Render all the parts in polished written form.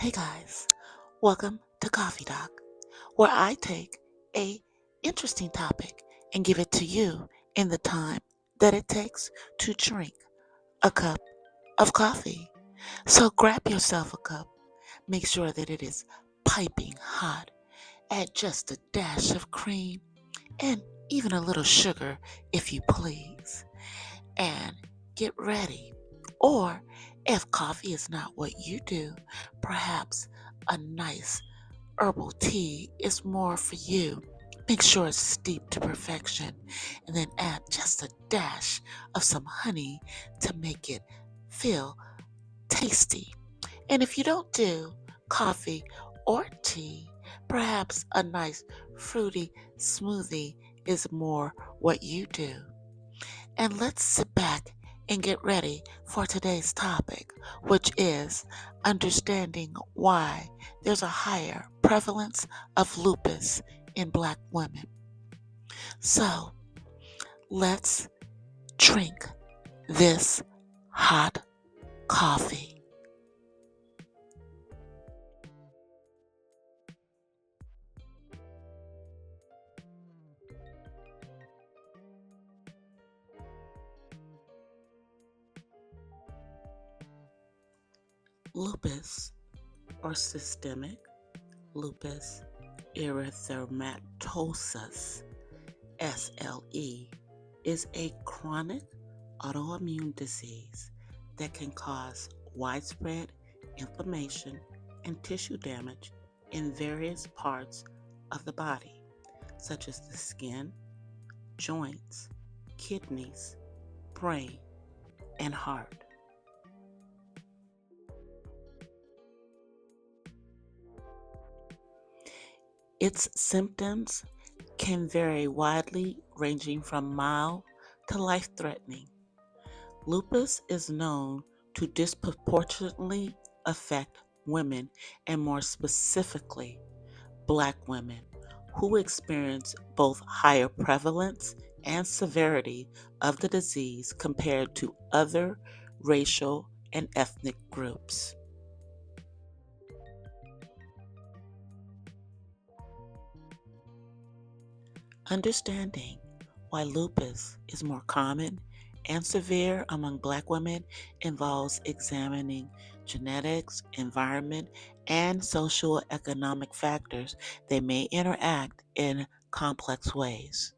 Hey guys, welcome to Coffee Doc, where I take a interesting topic and give it to you in the time that it takes to drink a cup of coffee. So grab yourself a cup, make sure that it is piping hot, add just a dash of cream and even a little sugar if you please, and get ready. Or if coffee is not what you do, perhaps a nice herbal tea is more for you. Make sure it's steeped to perfection and then add just a dash of some honey to make it feel tasty. And if you don't do coffee or tea, perhaps a nice fruity smoothie is more what you do. And let's sit back and get ready for today's topic, which is understanding why there's a higher prevalence of lupus in Black women. So let's drink this hot coffee. Lupus or systemic lupus erythematosus SLE is a chronic autoimmune disease that can cause widespread inflammation and tissue damage in various parts of the body, such as the skin, joints, kidneys, brain, and heart. Its symptoms can vary widely, ranging from mild to life-threatening. Lupus is known to disproportionately affect women, and more specifically, Black women, who experience both higher prevalence and severity of the disease compared to other racial and ethnic groups. Understanding why lupus is more common and severe among Black women involves examining genetics, environment, and socioeconomic factors that may interact in complex ways.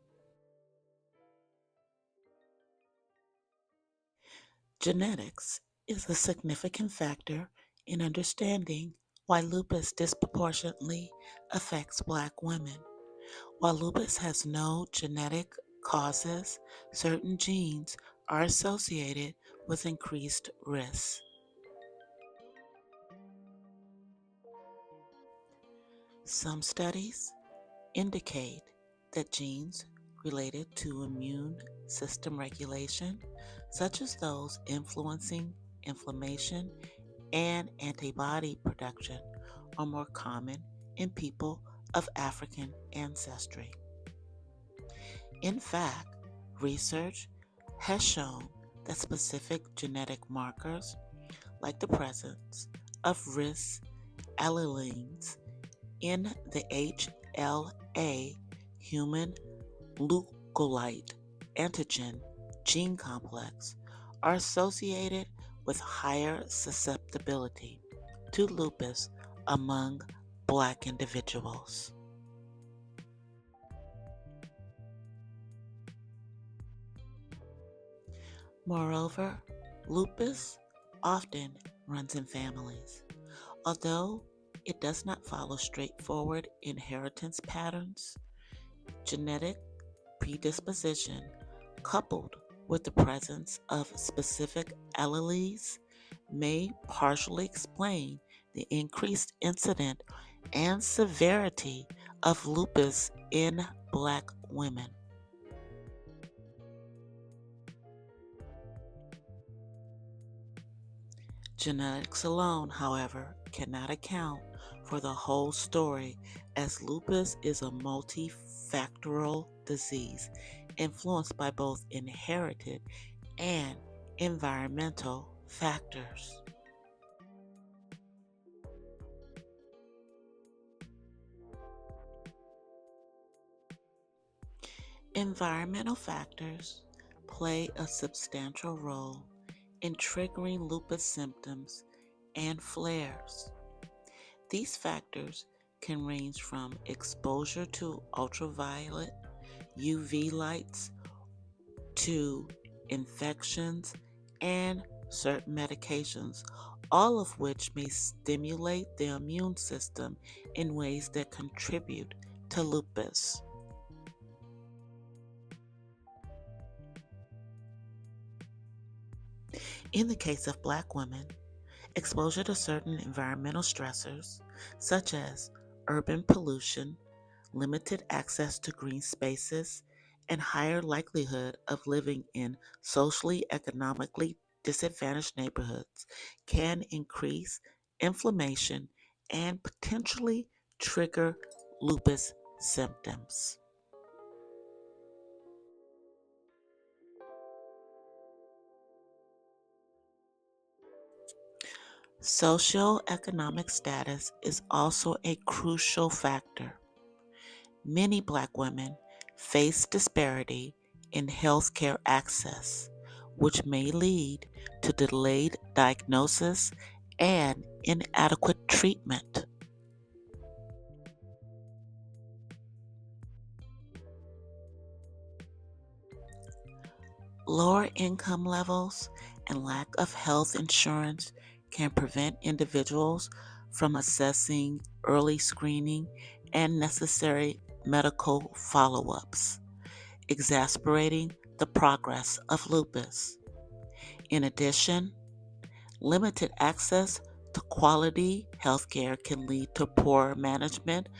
Genetics is a significant factor in understanding why lupus disproportionately affects Black women. While lupus has no genetic causes, certain genes are associated with increased risk. Some studies indicate that genes related to immune system regulation, such as those influencing inflammation and antibody production, are more common in people of African ancestry. In fact, research has shown that specific genetic markers, like the presence of risk alleles in the HLA human leukocyte antigen gene complex, are associated with higher susceptibility to lupus among Black individuals. Moreover, lupus often runs in families. Although it does not follow straightforward inheritance patterns, genetic predisposition coupled with the presence of specific alleles may partially explain the increased incidence and severity of lupus in Black women. Genetics alone, however, cannot account for the whole story, as lupus is a multifactorial disease influenced by both inherited and environmental factors. Environmental factors play a substantial role in triggering lupus symptoms and flares. These factors can range from exposure to ultraviolet UV lights to infections and certain medications, all of which may stimulate the immune system in ways that contribute to lupus. In the case of Black women, exposure to certain environmental stressors, such as urban pollution, limited access to green spaces, and higher likelihood of living in socially economically disadvantaged neighborhoods, can increase inflammation and potentially trigger lupus symptoms. Socioeconomic status is also a crucial factor. Many Black women face disparity in healthcare access, which may lead to delayed diagnosis and inadequate treatment. Lower income levels and lack of health insurance can prevent individuals from accessing early screening and necessary medical follow-ups, exacerbating the progress of lupus. In addition, limited access to quality healthcare can lead to poor management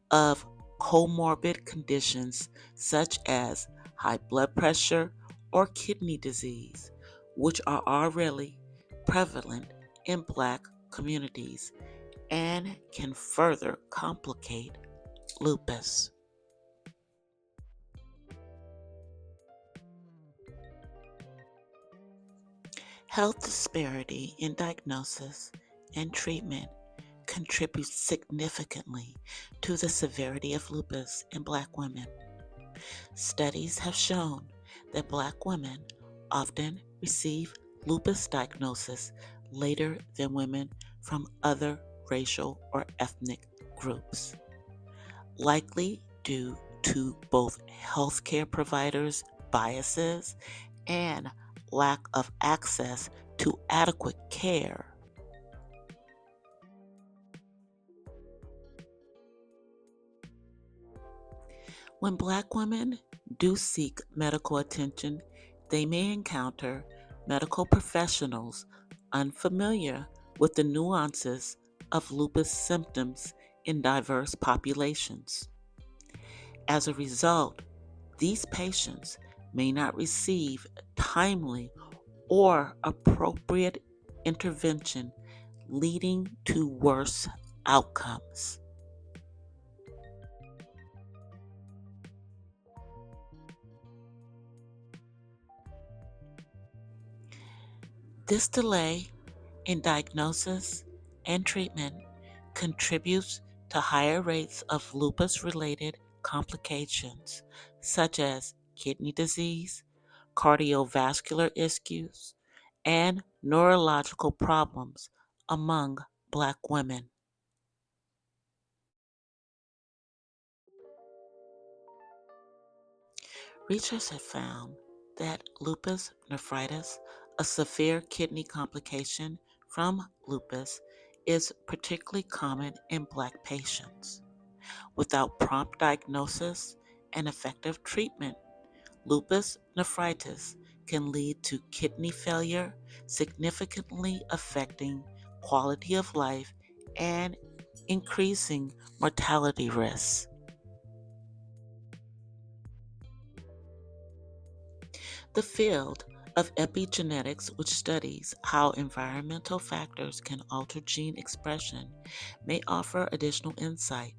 of comorbid conditions such as high blood pressure or kidney disease, which are already prevalent in Black communities and can further complicate lupus. Health disparity in diagnosis and treatment contributes significantly to the severity of lupus in Black women. Studies have shown that Black women often receive lupus diagnosis later than women from other racial or ethnic groups, likely due to both healthcare providers' biases and lack of access to adequate care. When Black women do seek medical attention, they may encounter medical professionals unfamiliar with the nuances of lupus symptoms in diverse populations. As a result, these patients may not receive timely or appropriate intervention, leading to worse outcomes. This delay in diagnosis and treatment contributes to higher rates of lupus-related complications such as kidney disease, cardiovascular issues, and neurological problems among Black women. Research have found that lupus nephritis, a severe kidney complication from lupus, is particularly common in Black patients. Without prompt diagnosis and effective treatment, lupus nephritis can lead to kidney failure, significantly affecting quality of life and increasing mortality risks. The field of epigenetics, which studies how environmental factors can alter gene expression, may offer additional insight.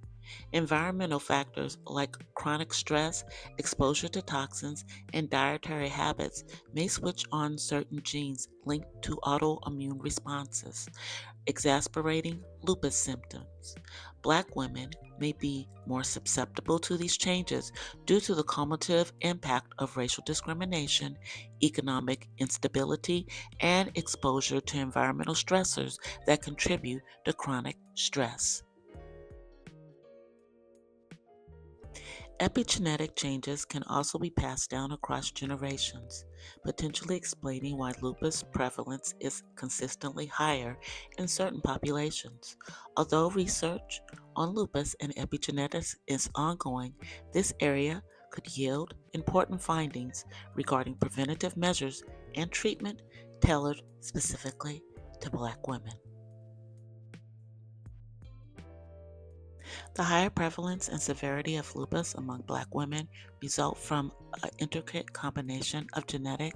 Environmental factors like chronic stress, exposure to toxins, and dietary habits may switch on certain genes linked to autoimmune responses. Exasperating lupus symptoms. Black women may be more susceptible to these changes due to the cumulative impact of racial discrimination, economic instability, and exposure to environmental stressors that contribute to chronic stress. Epigenetic changes can also be passed down across generations, potentially explaining why lupus prevalence is consistently higher in certain populations. Although research on lupus and epigenetics is ongoing, this area could yield important findings regarding preventative measures and treatment tailored specifically to Black women. The higher prevalence and severity of lupus among Black women result from an intricate combination of genetic,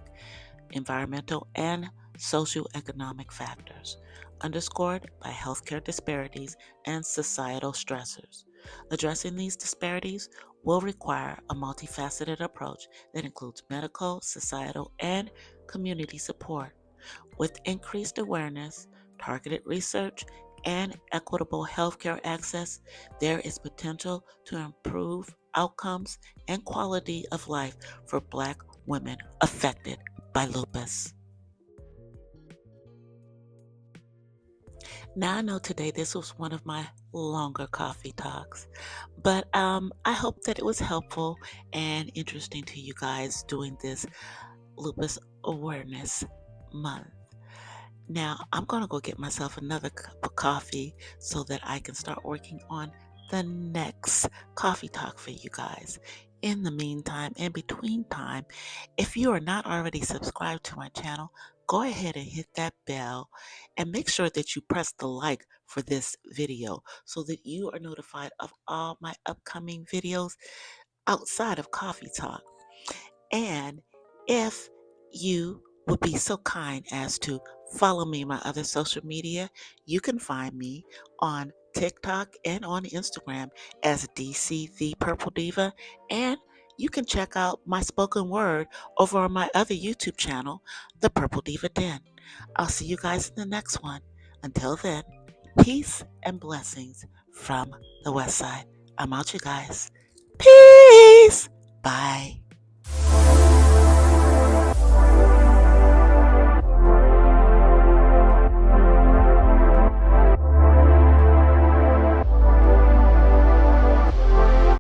environmental, and socioeconomic factors, underscored by healthcare disparities and societal stressors. Addressing these disparities will require a multifaceted approach that includes medical, societal, and community support. With increased awareness, targeted research, and equitable healthcare access, there is potential to improve outcomes and quality of life for Black women affected by lupus. Now, I know today this was one of my longer coffee talks, but I hope that it was helpful and interesting to you guys doing this Lupus Awareness Month. Now, I'm going to go get myself another cup of coffee so that I can start working on the next coffee talk for you guys. In the meantime, in between time, if you are not already subscribed to my channel, go ahead and hit that bell and make sure that you press the like for this video so that you are notified of all my upcoming videos outside of Coffee Talk. And if you would be so kind as to follow me on my other social media, you can find me on TikTok and on Instagram as DC the Purple Diva. And you can check out my spoken word over on my other YouTube channel, The Purple Diva Den. I'll see you guys in the next one. Until then, peace and blessings from the West Side. I'm out, you guys. Peace. Bye.